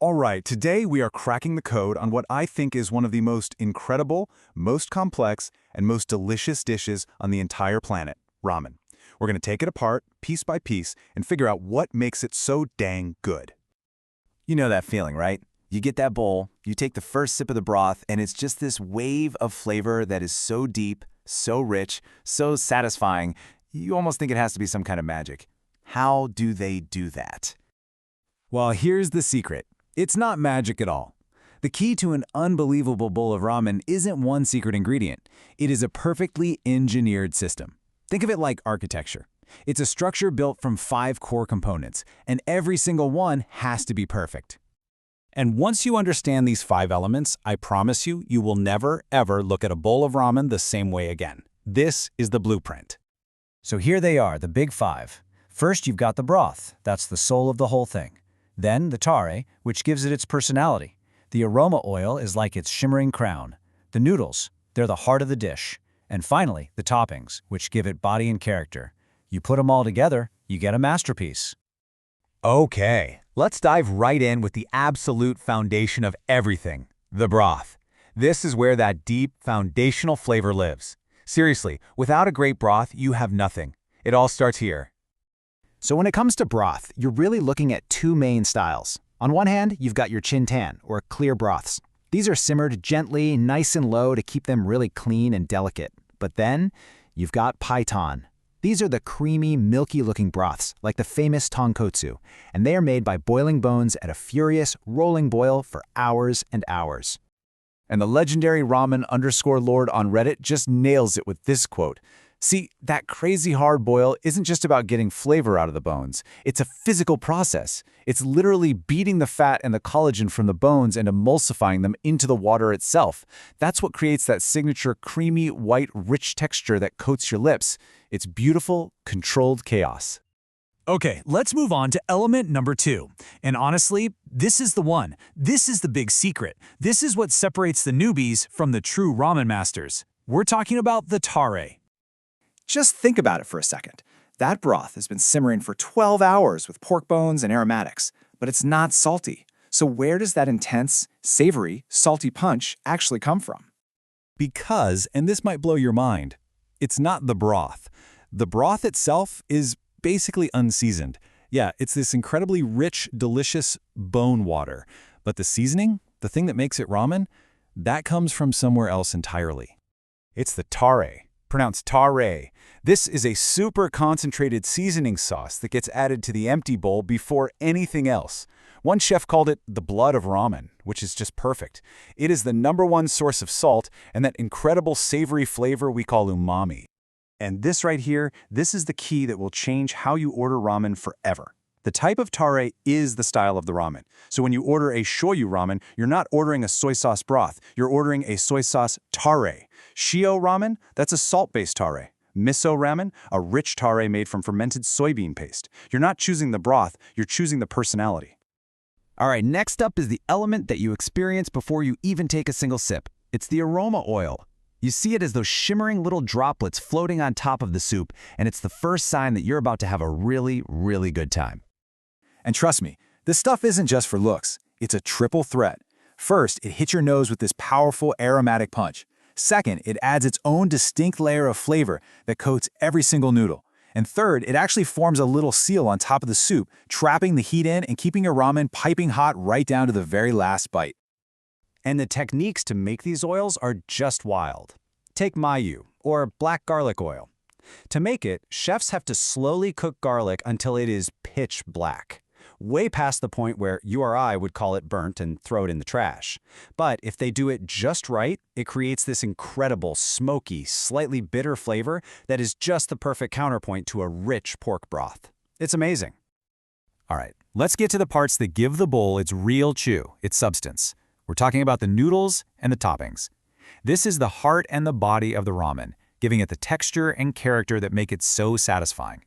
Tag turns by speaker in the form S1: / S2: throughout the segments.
S1: All right, today we are cracking the code on what I think is one of the most incredible, most complex, and most delicious dishes on the entire planet, ramen. We're going to take it apart, piece by piece, and figure out what makes it so dang good.
S2: You know that feeling, right? You get that bowl, you take the first sip of the broth, and it's just this wave of flavor that is so deep, so rich, so satisfying, you almost think it has to be some kind of magic. How do they do that?
S3: Well, here's the secret. It's not magic at all. The key to an unbelievable bowl of ramen isn't one secret ingredient. It is a perfectly engineered system. Think of it like architecture. It's a structure built from 5 core components, and every single one has to be perfect.
S4: And once you understand these 5 elements, I promise you, you will never, ever look at a bowl of ramen the same way again. This is the blueprint.
S5: So here they are, the big 5. First, you've got the broth. That's the soul of the whole thing. Then the tare, which gives it its personality. The aroma oil is like its shimmering crown. The noodles, they're the heart of the dish. And finally, the toppings, which give it body and character. You put them all together, you get a masterpiece.
S6: Okay, let's dive right in with the absolute foundation of everything, the broth. This is where that deep, foundational flavor lives. Seriously, without a great broth, you have nothing. It all starts here.
S2: So when it comes to broth, you're really looking at 2 main styles. On one hand, you've got your chin tan, or clear broths. These are simmered gently, nice and low to keep them really clean and delicate. But then, you've got paitan. These are the creamy, milky-looking broths, like the famous tonkotsu, and they are made by boiling bones at a furious, rolling boil for hours and hours.
S3: And the legendary ramen_lord on Reddit just nails it with this quote. See, that crazy hard boil isn't just about getting flavor out of the bones. It's a physical process. It's literally beating the fat and the collagen from the bones and emulsifying them into the water itself. That's what creates that signature creamy, white, rich texture that coats your lips. It's beautiful, controlled chaos.
S7: Okay, let's move on to element number 2. And honestly, this is the one. This is the big secret. This is what separates the newbies from the true ramen masters. We're talking about the tare.
S2: Just think about it for a second. That broth has been simmering for 12 hours with pork bones and aromatics, but it's not salty. So where does that intense, savory, salty punch actually come from?
S3: Because, and this might blow your mind, it's not the broth. The broth itself is basically unseasoned. Yeah, it's this incredibly rich, delicious bone water. But the seasoning, the thing that makes it ramen, that comes from somewhere else entirely. It's the tare, pronounced tare. This is a super concentrated seasoning sauce that gets added to the empty bowl before anything else. One chef called it the blood of ramen, which is just perfect. It is the #1 source of salt and that incredible savory flavor we call umami. And this right here, this is the key that will change how you order ramen forever. The type of tare is the style of the ramen. So when you order a shoyu ramen, you're not ordering a soy sauce broth. You're ordering a soy sauce tare. Shio ramen, that's a salt-based tare. Miso ramen, a rich tare made from fermented soybean paste. You're not choosing the broth, you're choosing the personality.
S2: All right, next up is the element that you experience before you even take a single sip. It's the aroma oil. You see it as those shimmering little droplets floating on top of the soup, and it's the first sign that you're about to have a really, really good time.
S3: And trust me, this stuff isn't just for looks. It's a triple threat. First, it hits your nose with this powerful aromatic punch. Second, it adds its own distinct layer of flavor that coats every single noodle. And third, it actually forms a little seal on top of the soup, trapping the heat in and keeping your ramen piping hot right down to the very last bite. And the techniques to make these oils are just wild. Take mayu, or black garlic oil. To make it, chefs have to slowly cook garlic until it is pitch black. Way past the point where you or I would call it burnt and throw it in the trash. But if they do it just right, it creates this incredible, smoky, slightly bitter flavor that is just the perfect counterpoint to a rich pork broth. It's amazing. All right, let's get to the parts that give the bowl its real chew, its substance. We're talking about the noodles and the toppings. This is the heart and the body of the ramen, giving it the texture and character that make it so satisfying.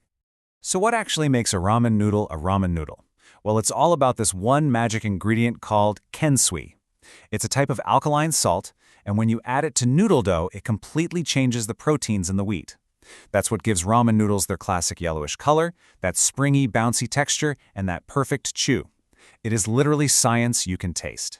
S3: So what actually makes a ramen noodle a ramen noodle? Well, it's all about this one magic ingredient called kensui. It's a type of alkaline salt, and when you add it to noodle dough, it completely changes the proteins in the wheat. That's what gives ramen noodles their classic yellowish color, that springy, bouncy texture, and that perfect chew.
S1: It is literally science you can taste.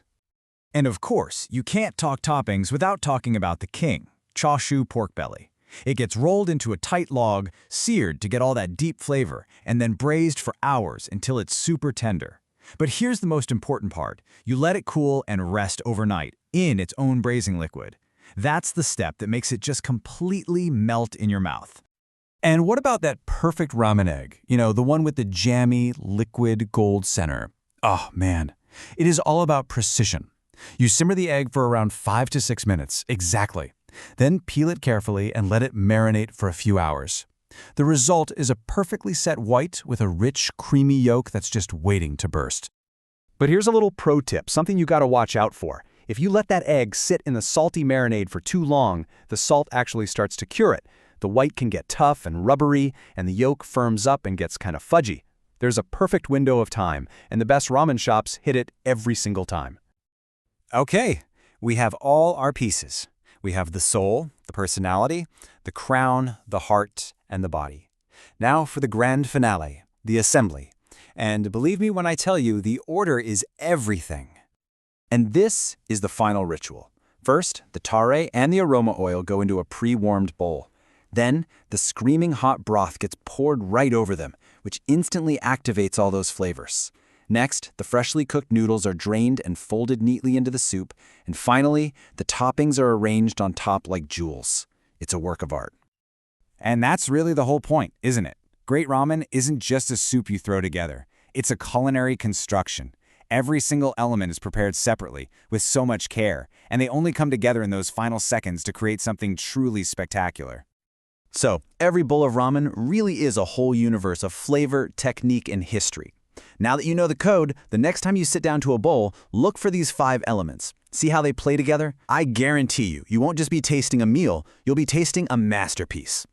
S2: And of course, you can't talk toppings without talking about the king, chashu pork belly. It gets rolled into a tight log, seared to get all that deep flavor, and then braised for hours until it's super tender. But here's the most important part. You let it cool and rest overnight in its own braising liquid. That's the step that makes it just completely melt in your mouth.
S4: And what about that perfect ramen egg? You know, the one with the jammy, liquid gold center. Oh, man. It is all about precision. You simmer the egg for around 5 to 6 minutes, exactly. Then peel it carefully and let it marinate for a few hours. The result is a perfectly set white with a rich, creamy yolk that's just waiting to burst.
S1: But here's a little pro tip, something you gotta watch out for. If you let that egg sit in the salty marinade for too long, the salt actually starts to cure it. The white can get tough and rubbery, and the yolk firms up and gets kind of fudgy. There's a perfect window of time, and the best ramen shops hit it every single time.
S2: Okay, we have all our pieces. We have the soul, the personality, the crown, the heart, and the body. Now for the grand finale, the assembly. And believe me when I tell you, the order is everything. And this is the final ritual. First, the tare and the aroma oil go into a pre-warmed bowl. Then, the screaming hot broth gets poured right over them, which instantly activates all those flavors. Next, the freshly cooked noodles are drained and folded neatly into the soup. And finally, the toppings are arranged on top like jewels. It's a work of art.
S3: And that's really the whole point, isn't it? Great ramen isn't just a soup you throw together. It's a culinary construction. Every single element is prepared separately, with so much care, and they only come together in those final seconds to create something truly spectacular.
S1: So, every bowl of ramen really is a whole universe of flavor, technique, and history. Now that you know the code, the next time you sit down to a bowl, look for these 5 elements. See how they play together? I guarantee you, you won't just be tasting a meal, you'll be tasting a masterpiece.